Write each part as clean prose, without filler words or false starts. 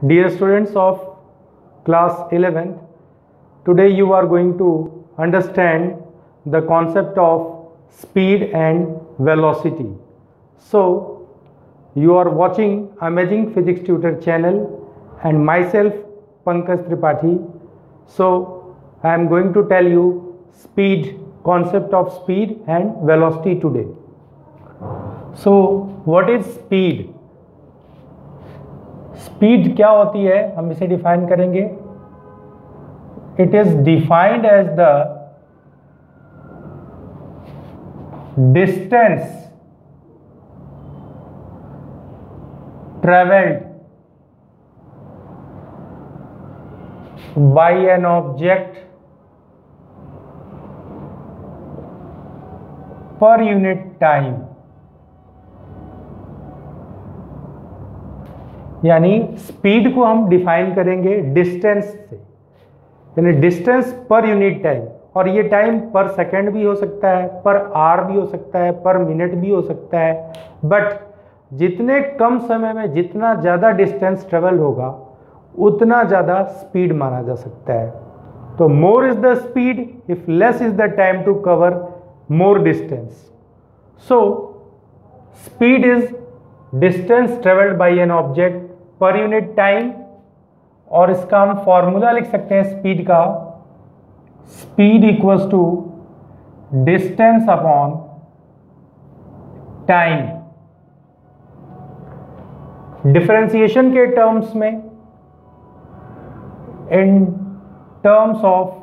Dear students of class 11th, today you are going to understand the concept of speed and velocity. So, you are watching Amazing Physics Tutor channel and myself Pankaj Tripathi. So, I am going to tell you concept of speed and velocity today. So, what is speed? Speed क्या होती है, हम इसे define करेंगे. It is defined as the distance travelled by an object per unit time. यानी speed को हम define करेंगे डिस्टेंस से, यानी डिस्टेंस पर यूनिट टाइम. और ये टाइम पर सेकंड भी हो सकता है, पर आवर भी हो सकता है, पर मिनट भी हो सकता है. बट जितने कम समय में जितना ज़्यादा डिस्टेंस ट्रेवल होगा उतना ज़्यादा स्पीड माना जा सकता है. तो more is the speed if less is the time to cover more distance. So speed is distance travelled by an object per unit time. और इसका हम फॉर्मूला लिख सकते हैं स्पीड का. Speed equals to distance upon time. Differentiation के terms में, in terms of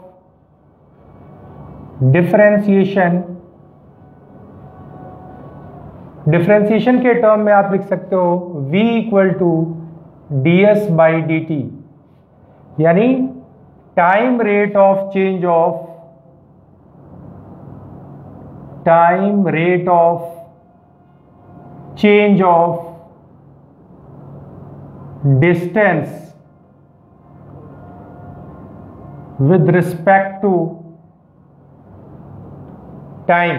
differentiation के टर्म में आप लिख सकते हो v equal to ds by D T, यानी time rate of change of distance with respect to time.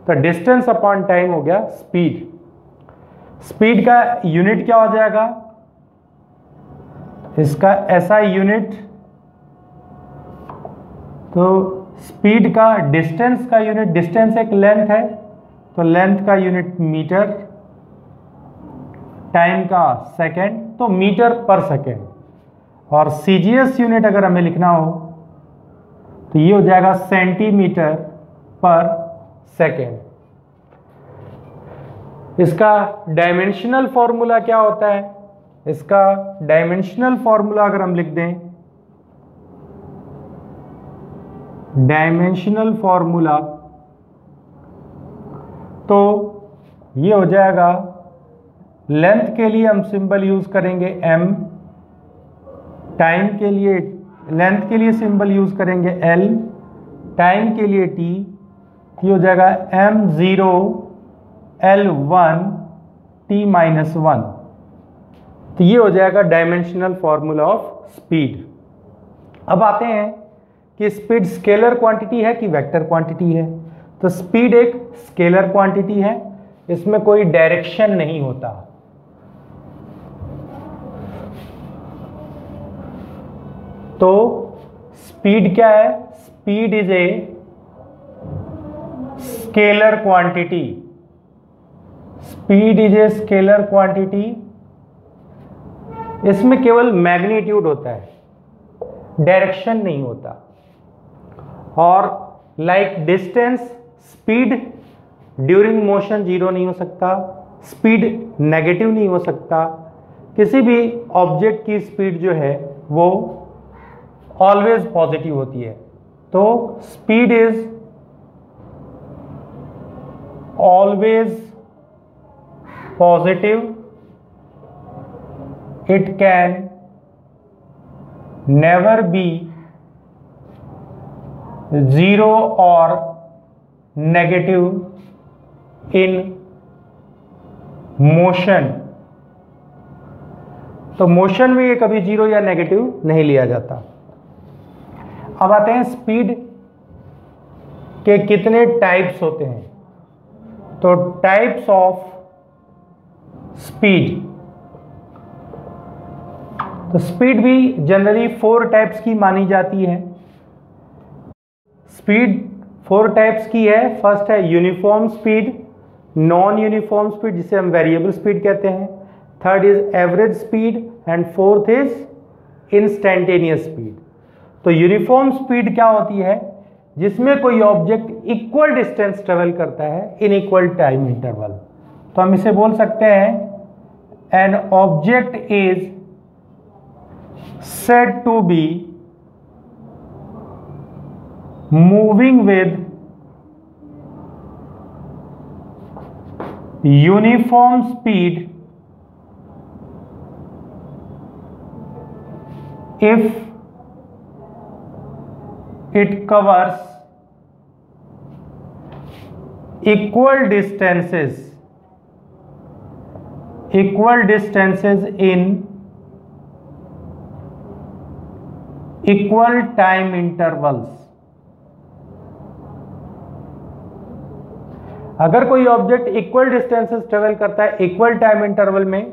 तो डिस्टेंस अपॉन टाइम हो गया स्पीड. स्पीड का यूनिट क्या हो जाएगा, इसका SI यूनिट. तो स्पीड का डिस्टेंस का यूनिट, डिस्टेंस एक लेंथ है तो लेंथ का यूनिट मीटर, टाइम का सेकंड तो मीटर पर सेकंड. और CGS यूनिट अगर हमें लिखना हो तो ये हो जाएगा सेंटीमीटर पर सेकेंड. इसका डायमेंशनल फॉर्मूला क्या होता है, इसका डायमेंशनल फॉर्मूला अगर हम लिख दें, डायमेंशनल फॉर्मूला तो ये हो जाएगा, लेंथ के लिए हम सिंबल यूज करेंगे m, टाइम के लिए लेंथ के लिए सिंबल यूज करेंगे l, टाइम के लिए t. ये हो जाएगा m0 l1 t-1. तो ये हो जाएगा डायमेंशनल फॉर्मूला ऑफ स्पीड. अब आते हैं कि स्पीड स्केलर क्वांटिटी है कि वेक्टर क्वांटिटी है. तो स्पीड एक स्केलर क्वांटिटी है, इसमें कोई डायरेक्शन नहीं होता. तो स्पीड क्या है, speed is a scalar quantity. Speed is a scalar quantity. इसमें केवल मैग्नीट्यूड होता है, डायरेक्शन नहीं होता. और like distance, speed during motion zero नहीं हो सकता, स्पीड नेगेटिव नहीं हो सकता. किसी भी ऑब्जेक्ट की स्पीड जो है वो ऑलवेज पॉजिटिव होती है. तो speed is always positive. It can never be zero or negative in motion. तो मोशन में ये कभी जीरो या नेगेटिव नहीं लिया जाता. अब आते हैं स्पीड के कितने टाइप्स होते हैं. तो टाइप्स ऑफ स्पीड, तो स्पीड भी जनरली 4 टाइप्स की मानी जाती है। स्पीड 4 टाइप्स की है। फर्स्ट है uniform speed, non uniform speed जिसे हम वेरिएबल स्पीड कहते हैं, third is average speed and fourth is instantaneous speed. तो यूनिफॉर्म स्पीड क्या होती है? जिसमें कोई ऑब्जेक्ट इक्वल डिस्टेंस ट्रेवल करता है इन इक्वल टाइम इंटरवल। तो हम इसे बोल सकते हैं N object is said to be moving with uniform speed if it covers equal distances in equal time intervals. अगर कोई ऑब्जेक्ट इक्वल डिस्टेंसेस ट्रेवल करता है इक्वल टाइम इंटरवल में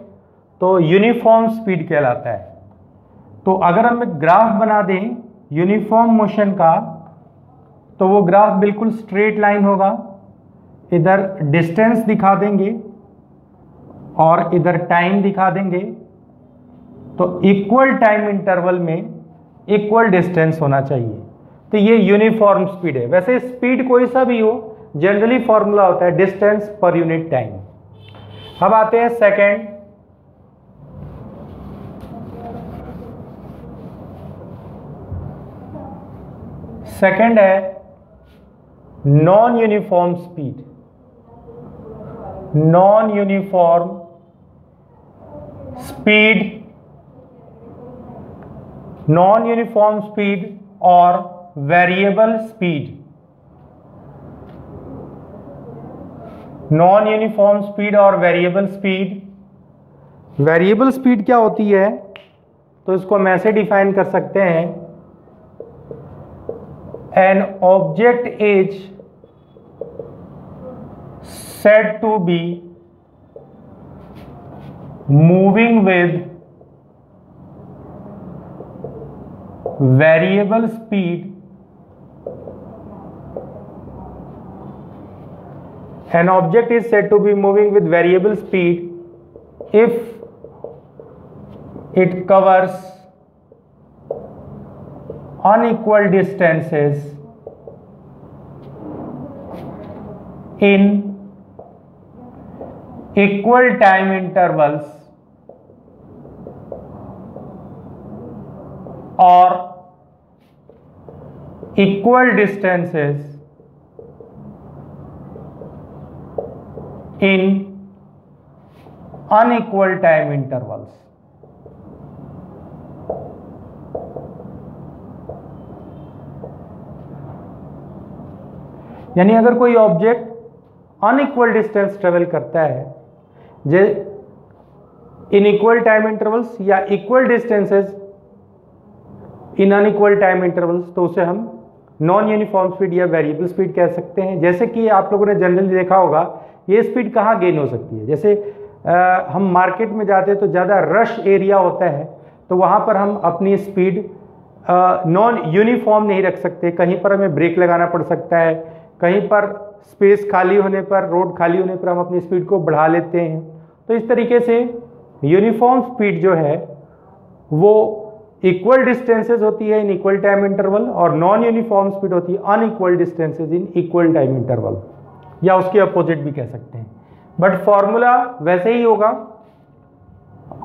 तो यूनिफॉर्म स्पीड कहलाता है। तो अगर हम एक ग्राफ बना दें यूनिफॉर्म मोशन का तो वो ग्राफ बिल्कुल स्ट्रेट लाइन होगा। इधर डिस्टेंस दिखा देंगे और इधर टाइम दिखा देंगे। तो इक्वल टाइम इंटरवल में इक्वल डिस्टेंस होना चाहिए। तो ये यूनिफॉर्म स्पीड है। वैसे स्पीड कोई सा भी हो जनरली फॉर्मूला होता है डिस्टेंस पर यूनिट टाइम। अब आते हैं सेकंड। सेकंड है non uniform speed. Non uniform speed, non uniform speed और variable speed. Non uniform speed और वेरिएबल स्पीड। वेरिएबल स्पीड क्या होती है? तो इसको हम ऐसे डिफाइन कर सकते हैं N object is said to be moving with variable speed, an object is said to be moving with variable speed if it covers unequal distances in equal time intervals or equal distances in unequal time intervals। यानी अगर कोई object unequal distance travel करता है इन equal time intervals या equal distances इन unequal time intervals तो उसे हम non uniform speed या वेरिएबल स्पीड कह सकते हैं। जैसे कि आप लोगों ने जनरली देखा होगा ये स्पीड कहाँ गेन हो सकती है। जैसे हम मार्केट में जाते हैं तो ज़्यादा रश एरिया होता है तो वहाँ पर हम अपनी स्पीड नॉन यूनिफॉर्म नहीं रख सकते। कहीं पर हमें ब्रेक लगाना पड़ सकता है, कहीं पर स्पेस खाली होने पर, रोड खाली होने पर हम अपनी स्पीड को बढ़ा लेते हैं। तो इस तरीके से यूनिफॉर्म स्पीड जो है वो इक्वल डिस्टेंसेस होती है इन इक्वल टाइम इंटरवल और नॉन यूनिफॉर्म स्पीड होती है अनइक्वल डिस्टेंसेस इन इक्वल टाइम इंटरवल, या उसके अपोजिट भी कह सकते हैं। बट फॉर्मूला वैसे ही होगा।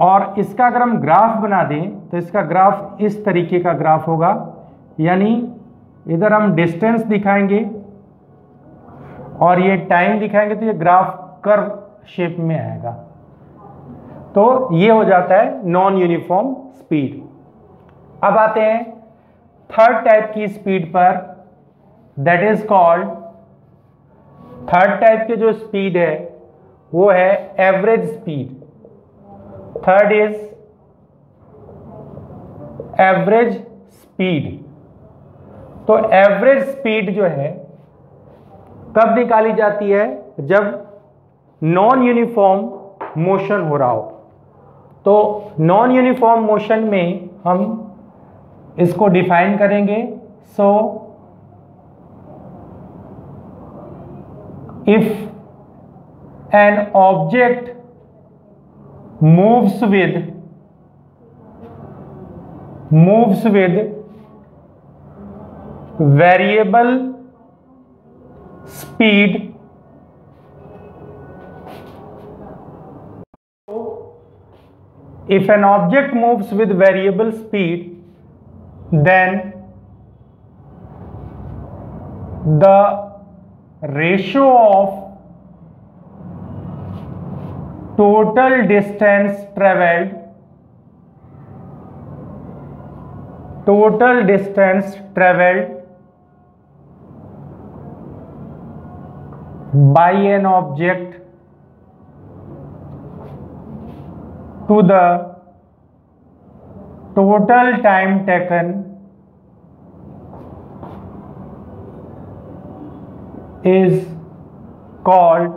और इसका अगर हम ग्राफ बना दें तो इसका ग्राफ इस तरीके का ग्राफ होगा, यानी इधर हम डिस्टेंस दिखाएंगे और ये टाइम दिखाएंगे तो ये ग्राफ कर्व शेप में आएगा। तो ये हो जाता है नॉन यूनिफॉर्म स्पीड। अब आते हैं थर्ड टाइप की स्पीड पर, that is called, third type की जो स्पीड है वो है average speed. Third is average speed. तो एवरेज स्पीड जो है कब निकाली जाती है? जब नॉन यूनिफॉर्म मोशन हो रहा हो। तो नॉन यूनिफॉर्म मोशन में हम इसको डिफाइन करेंगे। So if an object moves with variable speed, if an object moves with variable speed, then the ratio of total distance traveled by an object to the total time taken is called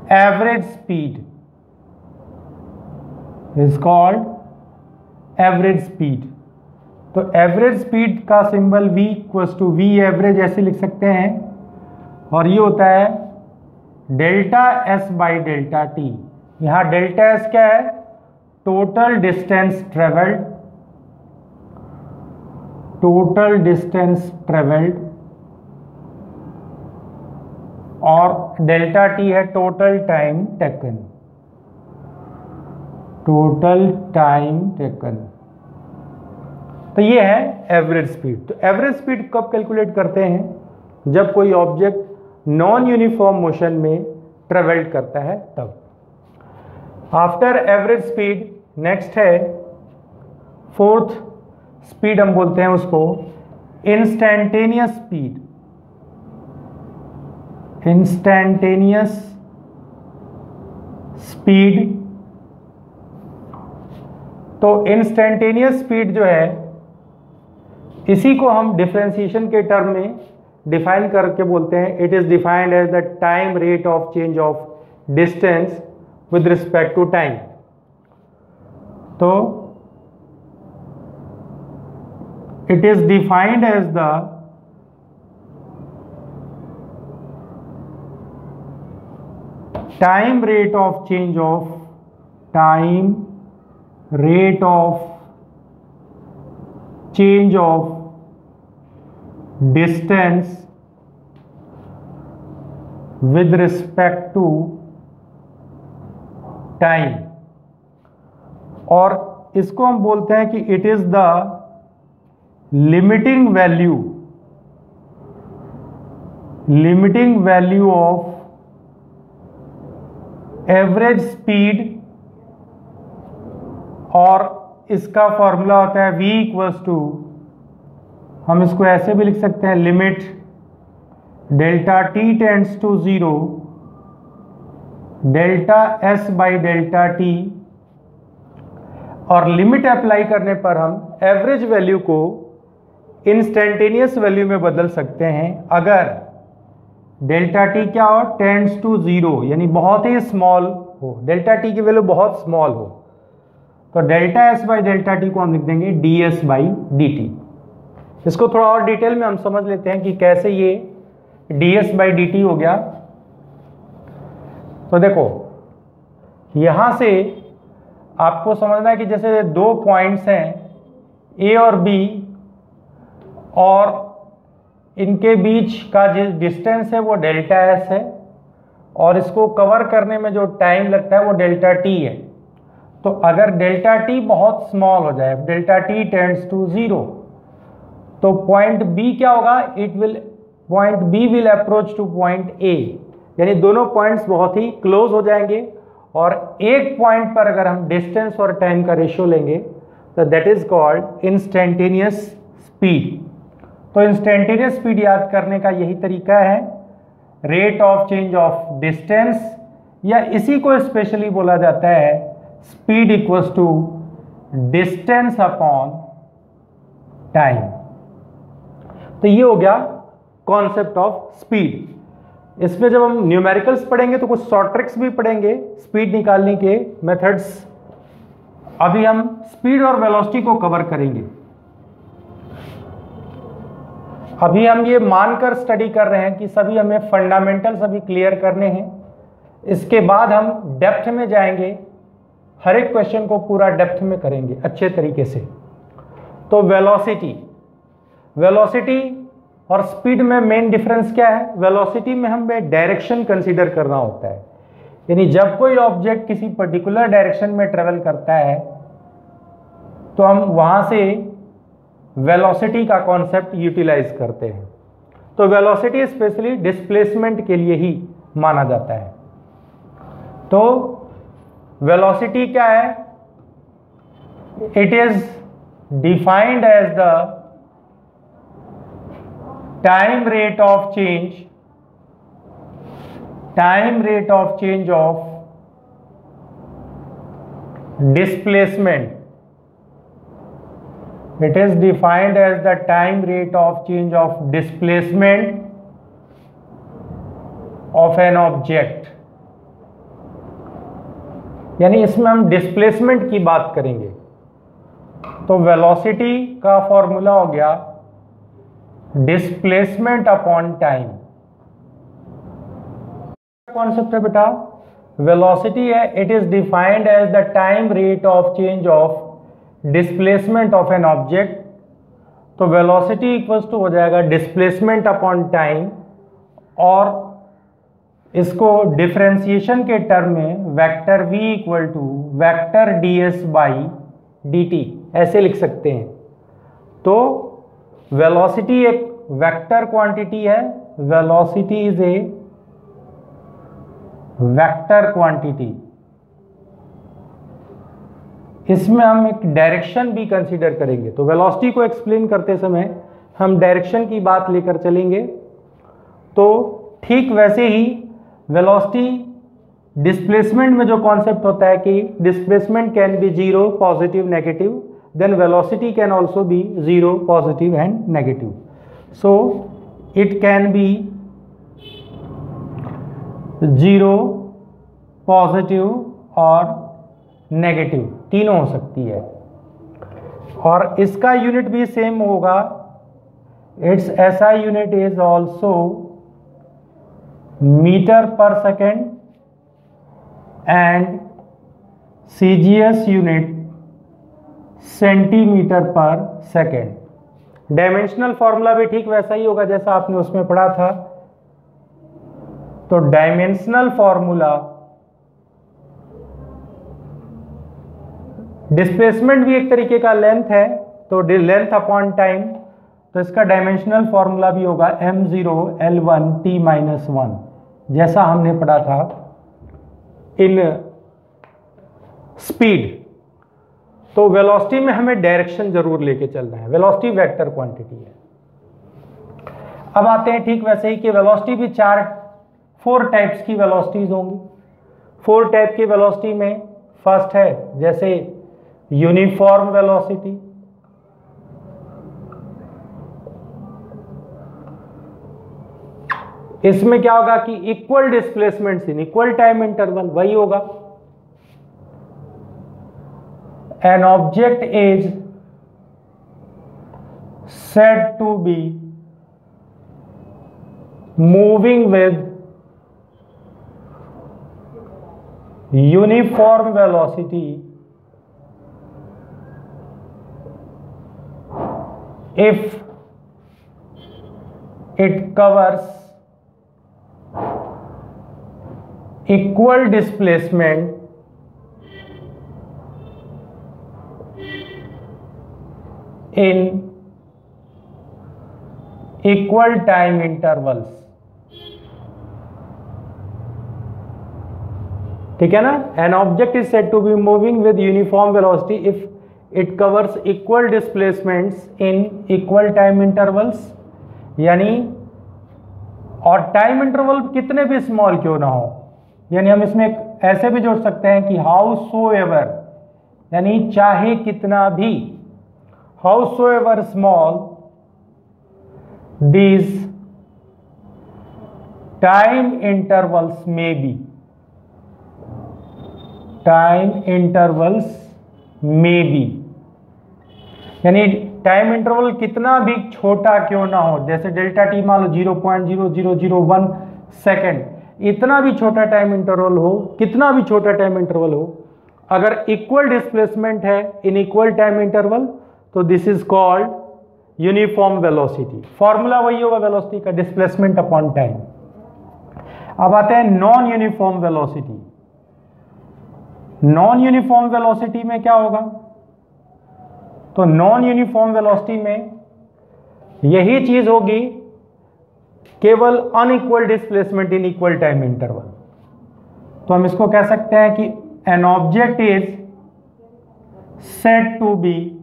average speed, तो average speed का symbol v equals to V average ऐसे लिख सकते हैं, और ये होता है delta S by delta T. यहाँ डेल्टा एस क्या है? टोटल डिस्टेंस ट्रेवल्ड, और डेल्टा टी है टोटल टाइम टेकन। तो ये है एवरेज स्पीड। तो एवरेज स्पीड कब कैलकुलेट करते हैं? जब कोई ऑब्जेक्ट नॉन यूनिफॉर्म मोशन में ट्रेवल करता है तब। आफ्टर एवरेज स्पीड नेक्स्ट है फोर्थ स्पीड, हम बोलते हैं उसको इंस्टैंटेनियस स्पीड। तो इंस्टैंटेनियस स्पीड जो है, इसी को हम डिफरेंशिएशन के टर्म में डिफाइन करके बोलते हैं, it is defined as the time rate of change of distance with respect to time. तो it is defined as the time rate of change of distance with respect to time, और इसको हम बोलते हैं कि it is the limiting value of average speed, और इसका formula होता है v इक्वल्स टू, हम इसको ऐसे भी लिख सकते हैं, limit delta T tends to 0 delta S by delta T, और लिमिट अप्लाई करने पर हम एवरेज वैल्यू को इंस्टेंटेनियस वैल्यू में बदल सकते हैं अगर डेल्टा टी क्या हो? टेंड्स टू 0, यानी बहुत ही स्मॉल हो, डेल्टा टी की वैल्यू बहुत स्मॉल हो। तो delta S by delta T को हम लिख देंगे D S by D T. इसको थोड़ा और डिटेल में हम समझ लेते हैं कि कैसे ये D S by D T हो गया। तो देखो, यहां से आपको समझना है कि जैसे दो पॉइंट्स हैं ए और बी, और इनके बीच का जो डिस्टेंस है वो डेल्टा एस है, और इसको कवर करने में जो टाइम लगता है वो डेल्टा टी है। तो अगर डेल्टा टी बहुत स्मॉल हो जाए, डेल्टा टी टेंड्स टू 0, तो पॉइंट बी क्या होगा? Point B will approach to point A, यानी दोनों पॉइंट्स बहुत ही क्लोज हो जाएंगे, और एक पॉइंट पर अगर हम डिस्टेंस और टाइम का रेशियो लेंगे तो that is called instantaneous speed. तो इंस्टेंटेनियस स्पीड याद करने का यही तरीका है, rate of change of distance, या इसी को स्पेशली बोला जाता है speed equals to distance upon time. तो ये हो गया कॉन्सेप्ट ऑफ स्पीड। इसमें जब हम न्यूमेरिकल्स पढ़ेंगे तो कुछ शॉर्ट ट्रिक्स भी पढ़ेंगे स्पीड निकालने के मेथड्स। अभी हम स्पीड और वेलोसिटी को कवर करेंगे। अभी हम ये मानकर स्टडी कर रहे हैं कि सभी हमें फंडामेंटल्स अभी क्लियर करने हैं। इसके बाद हम डेप्थ में जाएंगे, हर एक क्वेश्चन को पूरा डेप्थ में करेंगे अच्छे तरीके से। तो वेलोसिटी और स्पीड में मेन डिफरेंस क्या है? वेलोसिटी में हमें डायरेक्शन कंसीडर करना होता है, यानी जब कोई ऑब्जेक्ट किसी पर्टिकुलर डायरेक्शन में ट्रेवल करता है तो हम वहां से वेलोसिटी का कॉन्सेप्ट यूटिलाइज करते हैं। तो वेलोसिटी स्पेशली डिस्प्लेसमेंट के लिए ही माना जाता है। तो वेलोसिटी क्या है? It is defined as the time rate of change of displacement. It is defined as the time rate of change of displacement of an object. यानी इसमें हम डिस्प्लेसमेंट की बात करेंगे। तो वेलोसिटी का फॉर्मूला हो गया डिस्प्लेसमेंट अपॉन टाइम। कॉन्सेप्ट है बेटा, वेलोसिटी है, it is defined as the time rate of change of displacement of an object. तो वेलोसिटी इक्वल्स टू हो जाएगा डिस्प्लेसमेंट अपॉन टाइम, और इसको डिफरेंशिएशन के टर्म में vector v equal to vector ds by dt ऐसे लिख सकते हैं। तो वेलोसिटी एक वेक्टर क्वांटिटी है, velocity is a vector quantity. इसमें हम एक डायरेक्शन भी कंसीडर करेंगे। तो वेलोसिटी को एक्सप्लेन करते समय हम डायरेक्शन की बात लेकर चलेंगे। तो ठीक वैसे ही वेलोसिटी डिस्प्लेसमेंट में जो कॉन्सेप्ट होता है कि displacement can be zero, positive, negative, then velocity can also be zero, positive and negative. So it can be zero, positive और नेगेटिव, तीनों हो सकती है। और इसका यूनिट भी सेम होगा, it's SI unit is also metre per second and CGS unit centimetre per second. Dimensional formula भी ठीक वैसा ही होगा जैसा आपने उसमें पढ़ा था। तो डायमेंशनल फॉर्मूला, डिस्प्लेसमेंट भी एक तरीके का लेंथ है, तो लेंथ अपॉन टाइम, तो इसका डायमेंशनल फॉर्मूला भी होगा m0 L1 t-1, जैसा हमने पढ़ा था इन स्पीड। तो वेलोसिटी में हमें डायरेक्शन जरूर लेके चलना है, वेलोसिटी वेक्टर क्वांटिटी है। अब आते हैं ठीक वैसे ही कि वेलोसिटी भी 4 टाइप्स की वेलोसिटीज होंगी। 4 टाइप की वेलोसिटी में फर्स्ट है जैसे यूनिफॉर्म वेलोसिटी, इसमें क्या होगा कि equal displacement in equal time interval, वही होगा। N object is said to be moving with uniform velocity if it covers equal displacement in equal time intervals। ठीक है ना? An object is said to be moving with uniform velocity if it covers equal displacements in equal time intervals। यानी और time interval कितने भी small क्यों ना हो, यानी हम इसमें ऐसे भी जोड़ सकते हैं कि howsoever, यानी चाहे कितना भी, howsoever small these time intervals में भी, टाइम इंटरवल्स में भी, यानी टाइम इंटरवल कितना भी छोटा क्यों ना हो, जैसे डेल्टा टी मान लो 0.0001 सेकेंड, इतना भी छोटा टाइम इंटरवल हो, कितना भी छोटा टाइम इंटरवल हो, अगर इक्वल डिस्प्लेसमेंट है इन इक्वल टाइम इंटरवल, तो this is called uniform velocity. Formula वही होगा वेलोसिटी का, डिस्प्लेसमेंट अपॉन टाइम। अब आते हैं non uniform velocity. Non uniform velocity में क्या होगा, तो नॉन यूनिफॉर्म वेलोसिटी में यही चीज होगी, केवल unequal displacement in equal time interval. तो हम इसको कह सकते हैं कि an object is said to be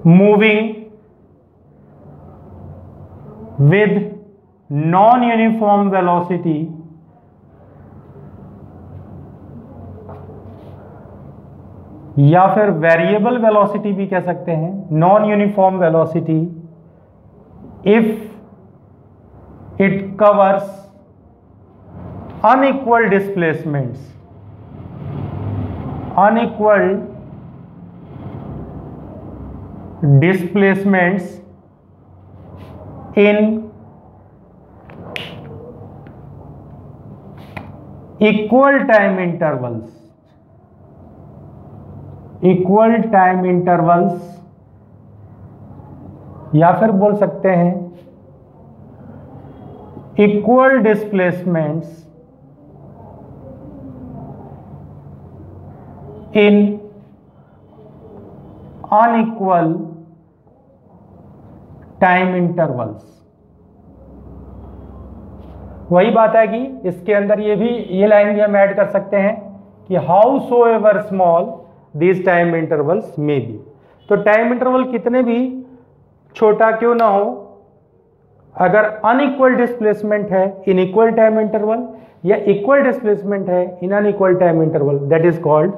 moving with non uniform velocity या फिर वेरिएबल वेलोसिटी भी कह सकते हैं, non uniform velocity if it covers unequal displacements, unequal displacements in equal time intervals, equal time intervals, या फिर बोल सकते हैं equal displacements in unequal time intervals. वही बात है कि इसके अंदर ये लाइन भी हम ऐड कर सकते हैं कि how so ever small these time intervals में भी। तो टाइम इंटरवल कितने भी छोटा क्यों ना हो, अगर अनइक्वल डिस्प्लेसमेंट है इन इक्वल टाइम इंटरवल या इक्वल डिस्प्लेसमेंट है इन unequal time interval, that is called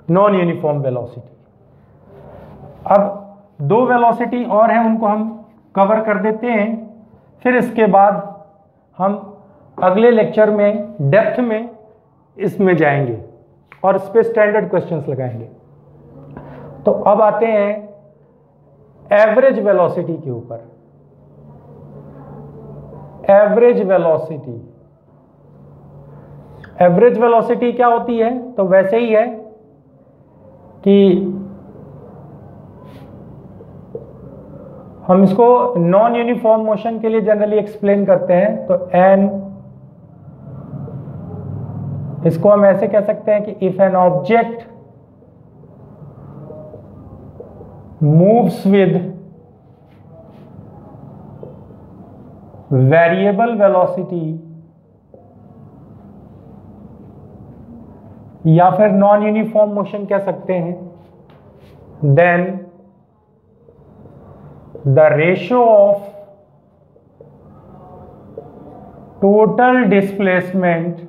non uniform velocity. अब दो वेलोसिटी और हैं, उनको हम कवर कर देते हैं, फिर इसके बाद हम अगले लेक्चर में डेप्थ में इसमें जाएंगे और इस पे स्टैंडर्ड क्वेश्चंस लगाएंगे। तो अब आते हैं एवरेज वेलोसिटी के ऊपर। एवरेज वेलोसिटी, एवरेज वेलोसिटी क्या होती है, तो वैसे ही है कि हम इसको नॉन यूनिफॉर्म मोशन के लिए जनरली एक्सप्लेन करते हैं। तो एन, इसको हम ऐसे कह सकते हैं कि if an object moves with variable velocity या फिर नॉन यूनिफॉर्म मोशन कह सकते हैं, then the ratio of total displacement,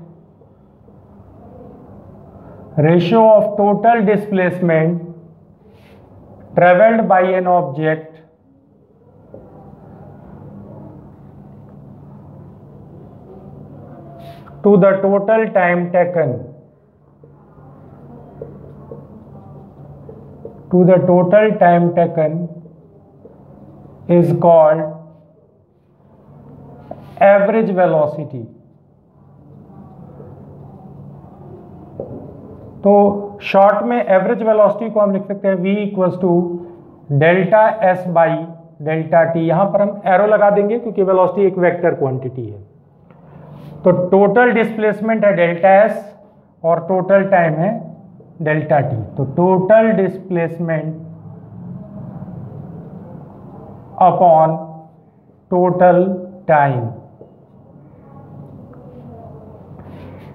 ratio of total displacement traveled by an object to the total time taken, to the total time taken is called average velocity। तो short में average velocity को हम लिख सकते हैं v equals to delta S by delta T. यहां पर हम एरो लगा देंगे क्योंकि वेलोसिटी एक वेक्टर क्वांटिटी है। तो टोटल डिस्प्लेसमेंट है डेल्टा एस और टोटल टाइम है डेल्टा टी। तो total displacement upon total time.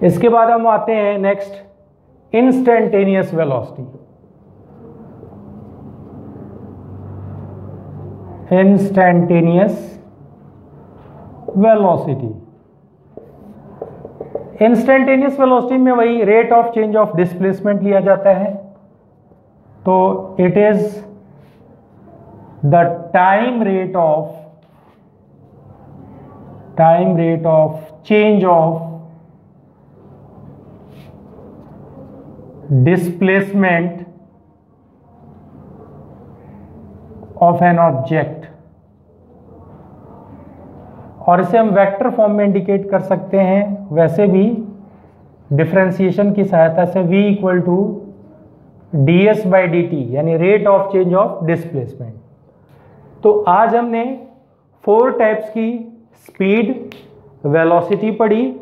इसके बाद हम आते हैं next instantaneous velocity. Instantaneous velocity, instantaneous velocity में वही rate of change of displacement लिया जाता है। तो it is the time rate of time rate of change of displacement of an object, और इसे हम वेक्टर फॉर्म में इंडिकेट कर सकते हैं, वैसे भी डिफरेंशिएशन की सहायता से v इक्वल टू ds/dt यानी rate of change of displacement. तो आज हमने 4 टाइप्स की स्पीड वेलोसिटी पढ़ी।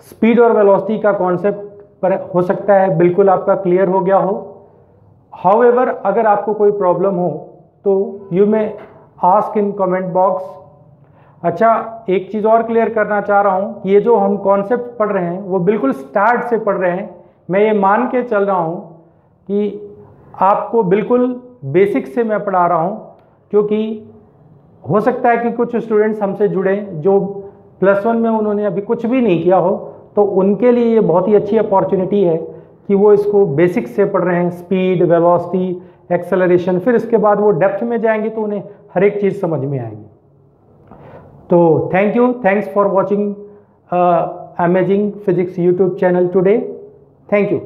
स्पीड और वेलोसिटी का कॉन्सेप्ट पर हो सकता है बिल्कुल आपका क्लियर हो गया हो। हाउएवर अगर आपको कोई प्रॉब्लम हो तो you may ask in comment box. अच्छा, एक चीज़ और क्लियर करना चाह रहा हूँ, ये जो हम कॉन्सेप्ट पढ़ रहे हैं वो बिल्कुल स्टार्ट से पढ़ रहे हैं। मैं ये मान के चल रहा हूँ कि आपको बिल्कुल बेसिक से मैं पढ़ा रहा हूँ, क्योंकि हो सकता है कि कुछ स्टूडेंट्स हमसे जुड़े जो +1 में उन्होंने अभी कुछ भी नहीं किया हो, तो उनके लिए ये बहुत ही अच्छी अपॉर्चुनिटी है कि वो इसको बेसिक से पढ़ रहे हैं, स्पीड, वेलोसिटी, एक्सेलरेशन, फिर इसके बाद वो डेप्थ में जाएंगे तो उन्हें हर एक चीज़ समझ में आएगी। तो thank you, thanks for watching amazing physics YouTube channel today. Thank you.